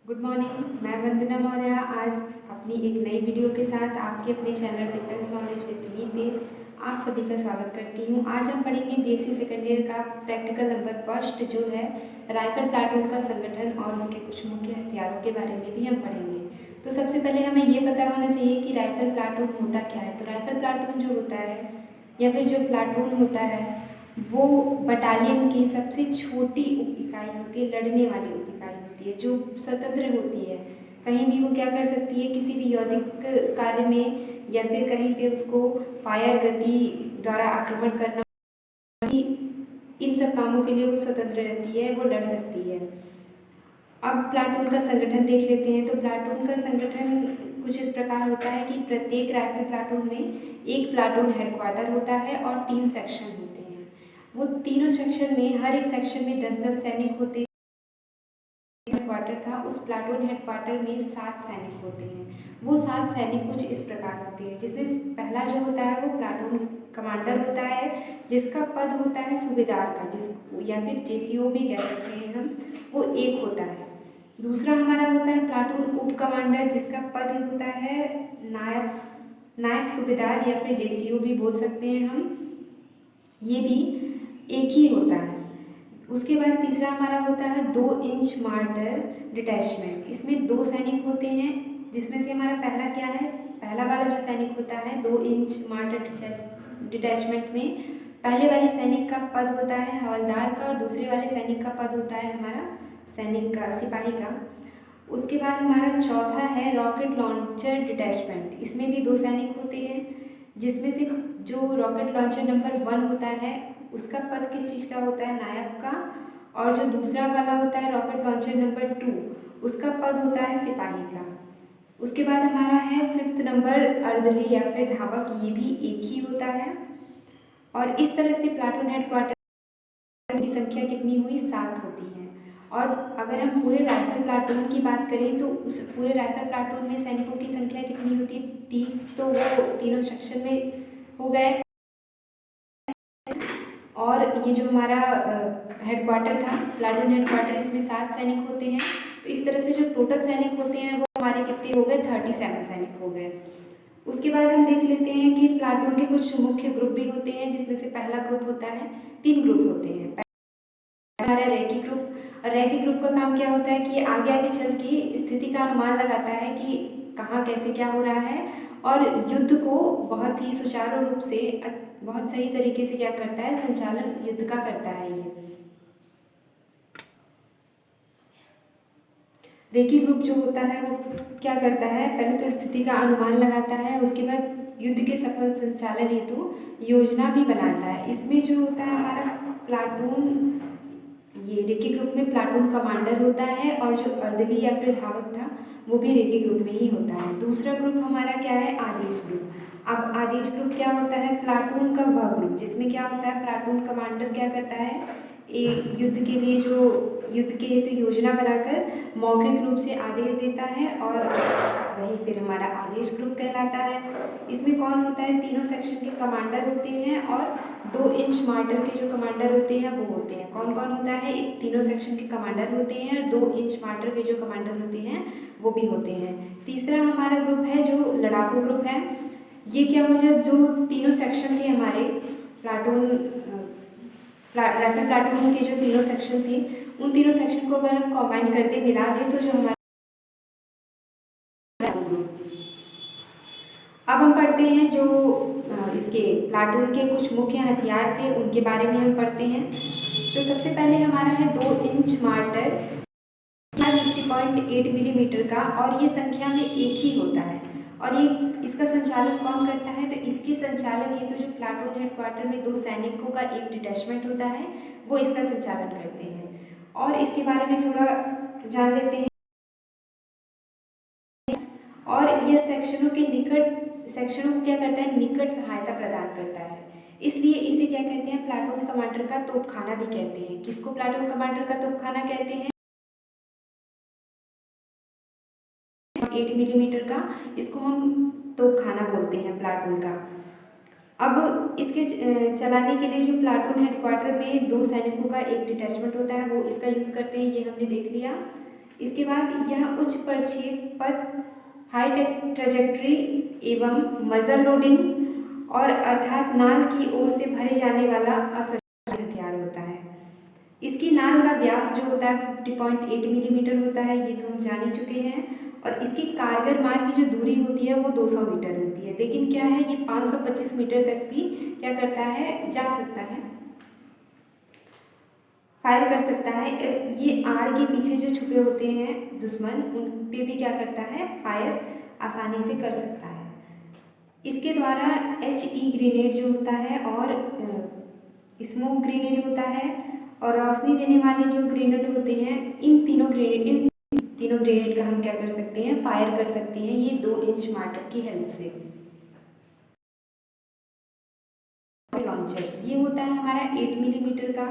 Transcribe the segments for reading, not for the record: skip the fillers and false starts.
Good morning. मैं वंदना मौर्य आज अपनी एक नई वीडियो के साथ आपके अपने channel defence knowledge with me पे आप सभी का स्वागत करती हूँ। आज हम पढ़ेंगे बीएससी सेकेंड ईयर का प्रैक्टिकल नंबर फर्स्ट जो है राइफल प्लाटून का संगठन और उसके कुछ मुख्य हथियारों के बारे में भी हम पढ़ेंगे। तो सबसे पहले हमें ये पता होना चाहिए कि राइफल प्लाटून होता क्या है। तो राइफल प्लाटून जो होता है या फिर जो प्लाटून होता है वो बटालियन की सबसे छोटी उप इकाई होती है, लड़ने वाली उप इकाई होती है जो स्वतंत्र होती है। कहीं भी वो क्या कर सकती है, किसी भी यौगिक कार्य में या फिर कहीं पे उसको फायर गति द्वारा आक्रमण करना, इन सब कामों के लिए वो स्वतंत्र रहती है, वो लड़ सकती है। अब प्लाटून का संगठन देख लेते हैं। तो प्लाटून का संगठन कुछ इस प्रकार होता है कि प्रत्येक राइफल प्लाटून में एक प्लाटून हेडक्वार्टर होता है और 3 सेक्शन होते हैं। वो तीनों सेक्शन में हर एक सेक्शन में 10-10 सैनिक होते हैं। हेडक्वार्टर था, उस प्लाटून हेडक्वार्टर में 7 सैनिक होते हैं। वो 7 सैनिक कुछ इस प्रकार होते हैं, जिसमें पहला जो होता है वो प्लाटून कमांडर होता है, जिसका पद होता है सूबेदार का, जिसको या फिर जेसीओ भी कह सकते हैं हम, वो एक होता है। दूसरा हमारा होता है प्लाटून उप कमांडर, जिसका पद होता है नायक सूबेदार या फिर जेसीओ भी बोल सकते हैं हम, ये भी एक ही होता है। उसके बाद तीसरा हमारा होता है 2 इंच मार्टर डिटैचमेंट। इसमें 2 सैनिक होते हैं, जिसमें से हमारा पहला क्या है, पहला वाला जो सैनिक होता है 2 इंच मार्टर डिटैचमेंट में पहले वाले सैनिक का पद होता है हवलदार का और दूसरे वाले सैनिक का पद होता है हमारा सैनिक का, सिपाही का। उसके बाद हमारा चौथा है रॉकेट लॉन्चर डिटैचमेंट। इसमें भी 2 सैनिक होते हैं, जिसमें से जो रॉकेट लॉन्चर नंबर 1 होता है उसका पद किस चीज़ का होता है, नायक का, और जो दूसरा वाला होता है रॉकेट लॉन्चर नंबर 2 उसका पद होता है सिपाही का। उसके बाद हमारा है 5th नंबर अर्दली या फिर धावक, ये भी एक ही होता है। और इस तरह से प्लाटून हेडक्वार्टर की संख्या कितनी हुई, 7 होती है। और अगर हम पूरे राइफल प्लाटून की बात करें तो उस पूरे राइफल प्लाटून में सैनिकों की संख्या कितनी होती है, 30। तो वो तीनों सेक्शन में हो गए। और ये जो हमारा हेडक्वार्टर था प्लाटून हेडक्वार्टर, इसमें 7 सैनिक होते हैं। तो इस तरह से जो टोटल सैनिक होते हैं वो हमारे कितने हो गए, 37 सैनिक हो गए। उसके बाद हम देख लेते हैं कि प्लाटून के कुछ मुख्य ग्रुप भी होते हैं, जिसमें से पहला ग्रुप होता है, 3 ग्रुप होते हैं। हमारा रैकी ग्रुप। रैकी ग्रुप का काम क्या होता है कि आगे आगे चल के स्थिति का अनुमान लगाता है कि कहाँ कैसे क्या हो रहा है और युद्ध को बहुत ही सुचारू रूप से बहुत सही तरीके से क्या करता है, संचालन युद्ध का करता है। ये रेकी ग्रुप जो होता है वो क्या करता है, पहले तो स्थिति का अनुमान लगाता है, उसके बाद युद्ध के सफल संचालन हेतु योजना भी बनाता है। इसमें जो होता है हमारा प्लाटून, ये रेकी ग्रुप में प्लाटून कमांडर होता है और जो अर्दली या फिर धावक था वो भी रेकी ग्रुप में ही होता है। दूसरा ग्रुप हमारा क्या है, आदेश ग्रुप। अब आदेश ग्रुप क्या होता है, प्लाटून का वह ग्रुप जिसमें क्या होता है, प्लाटून कमांडर क्या करता है, एक युद्ध के लिए जो युद्ध के हेतु योजना बनाकर मौखिक रूप से आदेश देता है और वही फिर हमारा आदेश ग्रुप कहलाता है। इसमें कौन होता है, तीनों सेक्शन के कमांडर होते हैं और 2 इंच मार्टर के जो कमांडर होते हैं वो होते हैं। कौन कौन होता है, एक तीनों सेक्शन के कमांडर होते हैं और 2 इंच मार्टर के जो कमांडर होते हैं वो भी होते हैं। तीसरा हमारा ग्रुप है जो लड़ाकू ग्रुप है। ये क्या हो जाए, जो तीनों सेक्शन थे हमारे प्लाटून राइफल प्लाटून के जो तीनों सेक्शन थे उन तीनों सेक्शन को अगर हम कंबाइन करते मिला दें तो जो हमारा ग्रुप। अब हम पढ़ते हैं जो इसके प्लाटून के कुछ मुख्य हथियार थे उनके बारे में हम पढ़ते हैं। तो सबसे पहले हमारा है 2 इंच मार्टर 50.8 मिलीमीटर का, और ये संख्या में एक ही होता है। और ये इसका संचालन कौन करता है, तो इसके संचालन हेतु जो प्लाटून हेडक्वार्टर में 2 सैनिकों का एक डिटैचमेंट होता है वो इसका संचालन करते हैं। और इसके बारे में थोड़ा जान लेते हैं। और यह सेक्शनों को क्या करता है, निकट सहायता प्रदान करता है। इसलिए इसे क्या कहते हैं, प्लाटून कमांडर का तोपखाना भी कहते हैं। किसको प्लाटून कमांडर का तोपखाना कहते हैं, 8 मिलीमीटर का, इसको हम तोपखाना बोलते हैं प्लाटून का। अब इसके चलाने के लिए जो प्लाटून हेडक्वार्टर में 2 सैनिकों का एक डिटैचमेंट होता है वो इसका यूज़ करते हैं, ये हमने देख लिया। इसके बाद यह उच्च प्रक्षेप पथ, हाई ट्रैजेक्टरी एवं मजल लोडिंग और अर्थात नाल की ओर से भरे जाने वाला असुरक्षित हथियार होता है। इसकी नाल का व्यास जो होता है 50.8 मिलीमीटर होता है, ये तो हम जान ही चुके हैं। और इसकी कारगर मार की जो दूरी होती है वो 200 मीटर होती है, लेकिन क्या है ये 525 मीटर तक भी क्या करता है, जा सकता है, फायर कर सकता है। ये आड़ के पीछे जो छुपे होते हैं दुश्मन, उन पे भी क्या करता है, फायर आसानी से कर सकता है। इसके द्वारा HE ग्रेनेड जो होता है और स्मोक ग्रेनेड होता है और रोशनी देने वाले जो ग्रेनेड होते हैं, इन तीनों ग्रेनेड का हम क्या कर सकते हैं, फायर कर सकते हैं, ये 2 इंच मार्टर की हेल्प से। लॉन्चर ये होता है हमारा 8 मिलीमीटर का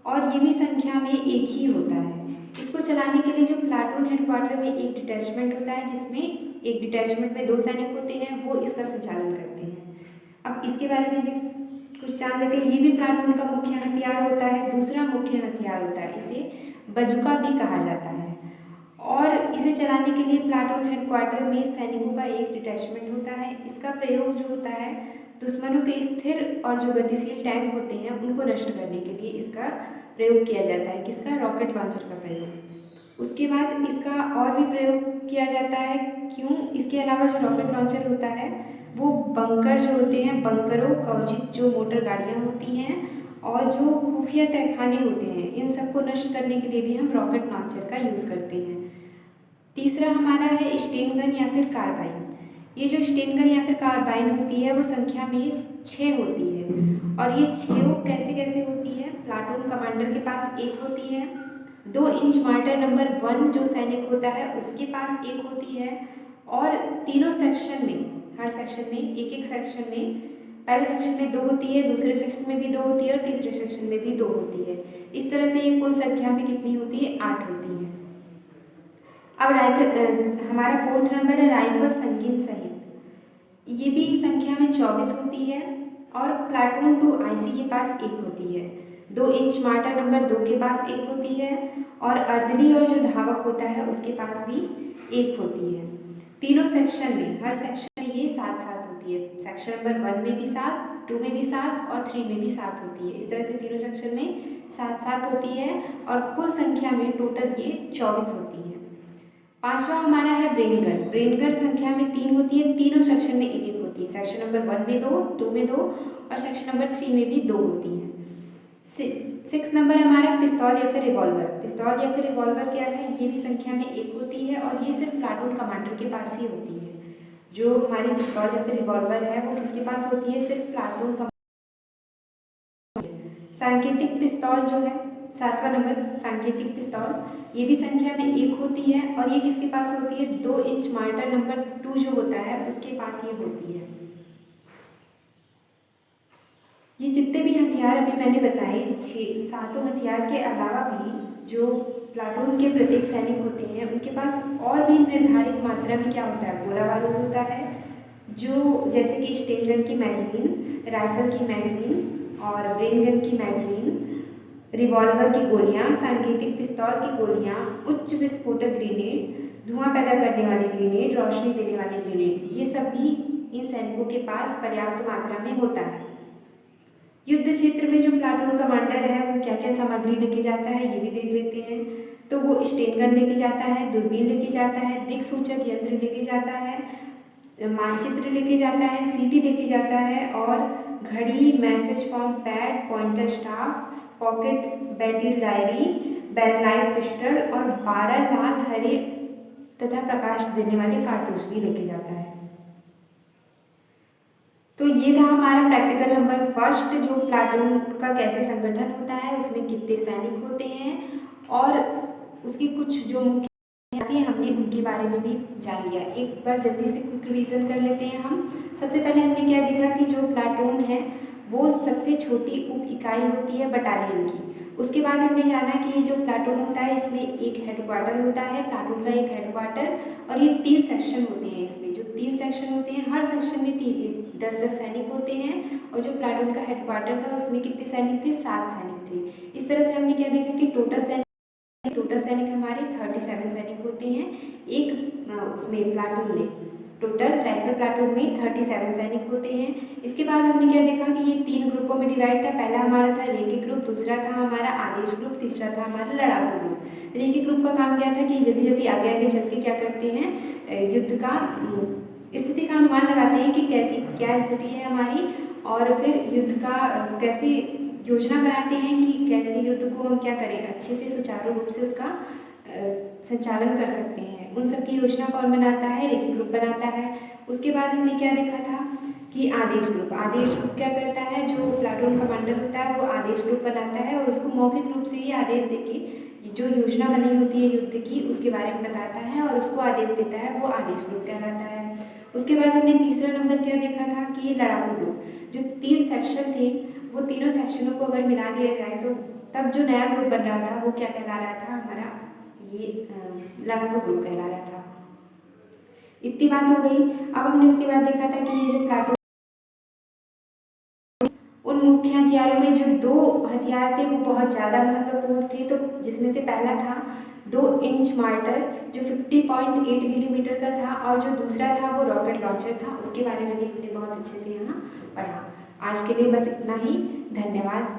और ये भी संख्या में एक ही होता है। इसको चलाने के लिए जो प्लाटून हेडक्वार्टर में एक डिटैचमेंट होता है, जिसमें एक डिटैचमेंट में 2 सैनिक होते हैं, वो इसका संचालन करते हैं। अब इसके बारे में भी कुछ जान लेते हैं। ये भी प्लाटून का मुख्य हथियार होता है। दूसरा मुख्य हथियार होता है, इसे बजुका भी कहा जाता है। और इसे चलाने के लिए प्लाटून हेडक्वार्टर में सैनिकों का एक डिटैचमेंट होता है। इसका प्रयोग जो होता है दुश्मनों के स्थिर और जो गतिशील टैंक होते हैं उनको नष्ट करने के लिए इसका प्रयोग किया जाता है। किसका, रॉकेट लॉन्चर का प्रयोग। उसके बाद इसका और भी प्रयोग किया जाता है। क्यों, इसके अलावा जो रॉकेट लॉन्चर होता है वो बंकर जो होते हैं, बंकरों कवचित जो मोटर गाड़ियाँ होती हैं और जो खुफिया तहखाने होते हैं, इन सबको नष्ट करने के लिए भी हम रॉकेट लॉन्चर का यूज़ करते हैं। तीसरा हमारा है स्टेन गन या फिर कार्बाइन। ये जो स्टेन गन या फिर कार्बाइन होती है वो संख्या में 6 होती है और ये 6 कैसे कैसे होती है, प्लाटून कमांडर के पास एक होती है, 2 इंच मार्टर नंबर 1 जो सैनिक होता है उसके पास एक होती है और तीनों सेक्शन में, हर सेक्शन में एक सेक्शन में, पहले सेक्शन में 2 होती है, दूसरे सेक्शन में भी 2 होती है और तीसरे सेक्शन में भी 2 होती है। इस तरह से ये कुल संख्या में कितनी होती है, 8 होती है। अब हमारा 4th नंबर है राइफल संगीन सहित। ये भी संख्या में 24 होती है और प्लाटून 2 IC के पास एक होती है। 2 इंच मार्टर नंबर 2 के पास एक होती है और अर्दली और जो धावक होता है उसके पास भी एक होती है। तीनों सेक्शन में, हर सेक्शन में ये 7-7 होती है। सेक्शन नंबर 1 में भी 7, 2 में भी 7 और 3 में भी 7 होती है। इस तरह से तीनों सेक्शन में 7-7 होती है और कुल संख्या में टोटल ये 24 होती है। 5वां हमारा है ब्रेन गन। ब्रेन गन संख्या में 3 होती है, तीनों सेक्शन में एक एक होती है। सेक्शन नंबर 1 में 2, 2 में 2 और सेक्शन नंबर 3 में भी 2 होती है। 6 नंबर हमारा पिस्तौल या फिर रिवॉल्वर। पिस्तौल या फिर रिवॉल्वर क्या है, ये भी संख्या में एक होती है और ये सिर्फ प्लाटून कमांडर के पास ही होती है। जो हमारी पिस्तौल या फिर रिवॉल्वर है वो किसके पास होती है, सिर्फ प्लाटून कमांडर। सांकेतिक पिस्तौल जो है 7वां नंबर, सांकेतिक पिस्तौल, ये भी संख्या में एक होती है और ये किसके पास होती है, 2 इंच मार्टर नंबर 2 जो होता है उसके पास ये होती है। ये जितने भी हथियार अभी मैंने बताए, 7 हथियार के अलावा भी जो प्लाटून के प्रत्येक सैनिक होते हैं उनके पास और भी निर्धारित मात्रा में क्या होता है, गोला बारूद होता है, जो जैसे कि स्टेन गन की मैगजीन, राइफल की मैगजीन और ब्रेन गन की मैगजीन, रिवॉल्वर की गोलियां, सांकेतिक पिस्तौल की गोलियां, उच्च विस्फोटक ग्रेनेड, धुआं पैदा करने वाले ग्रेनेड, रोशनी देने वाले ग्रेनेड, ये सब भी इन सैनिकों के पास पर्याप्त मात्रा में होता है। युद्ध क्षेत्र में जो प्लाटून कमांडर है वो क्या क्या सामग्री लेके जाता है ये भी देख लेते हैं। तो वो स्टेन गन लेके जाता है, दूरबीन लेके जाता है, दिक्सूचक यंत्र लेके जाता है, मानचित्र लेके जाता है, CD लेके जाता है और घड़ी, message form pad, pointer staff, pocket battle diary, बैरलाइट पिस्टल और 12 लाल, हरे तथा प्रकाश देने वाले कारतूस भी लेके जाता है। तो ये था हमारा प्रैक्टिकल नंबर 1, जो प्लाटून का कैसे संगठन होता है, उसमें कितने सैनिक होते हैं और उसकी कुछ जो मुख्य हमने उनके बारे में भी जान लिया। एक बार जल्दी से क्विक रिवीजन कर लेते हैं हम। सबसे पहले हमने क्या देखा कि जो प्लाटून है वो सबसे छोटी उप इकाई होती है बटालियन की। उसके बाद हमने जाना कि ये जो प्लाटून होता है इसमें एक हेडक्वार्टर होता है, प्लाटून का एक हेडक्वार्टर, और ये 3 सेक्शन होते हैं। इसमें जो 3 सेक्शन होते हैं, हर सेक्शन में 10-10 सैनिक होते हैं और जो प्लाटून का हेडक्वार्टर था उसमें कितने सैनिक थे, 7 सैनिक थे। इस तरह से हमने क्या देखा कि टोटल सैनिक हमारे 37 सैनिक होते हैं एक उसमें प्लाटून में। टोटल राइफल प्लाटून में 37 सैनिक होते हैं। इसके बाद हमने क्या देखा कि ये 3 ग्रुपों में डिवाइड था। पहला हमारा था रेकी ग्रुप, दूसरा था हमारा आदेश ग्रुप, तीसरा था हमारा लड़ाकू ग्रुप। रेकी ग्रुप का काम क्या था कि जल्दी जल्दी आगे आगे चल के क्या करते हैं, युद्ध का स्थिति का अनुमान लगाते हैं कि कैसी क्या स्थिति है हमारी, और फिर युद्ध का कैसी योजना बनाते हैं कि कैसे युद्ध को हम क्या करें, अच्छे से सुचारू रूप से उसका संचालन कर सकते हैं। उन सब की योजना कौन बनाता है, रेकी ग्रुप बनाता है। उसके बाद हमने क्या देखा था कि आदेश ग्रुप क्या करता है, जो प्लाटून कमांडर होता है वो आदेश ग्रुप बनाता है और उसको मौखिक रूप से ही आदेश देके जो योजना बनी होती है युद्ध की उसके बारे में बताता है और उसको आदेश देता है, वो आदेश ग्रुप कहलाता है। उसके बाद हमने तीसरा नंबर क्या देखा था कि लड़ाकू ग्रुप, जो 3 सेक्शन थे वो तीनों सेक्शनों को अगर मिला दिया जाए तो तब जो नया ग्रुप बन रहा था वो क्या कहला रहा था, हमारा ये लड़ाकू ग्रुप कहला रहा था। इतनी बात हो गई। अब हमने उसके बाद देखा था कि ये जो प्लाटून, उन मुख्य हथियारों में जो 2 हथियार थे वो बहुत ज़्यादा महत्वपूर्ण थे। तो जिसमें से पहला था 2 इंच मार्टर जो 50.8 मिलीमीटर का था, और जो दूसरा था वो रॉकेट लॉन्चर था। उसके बारे में भी हमने बहुत अच्छे से यहाँ पढ़ा। आज के लिए बस इतना ही। धन्यवाद।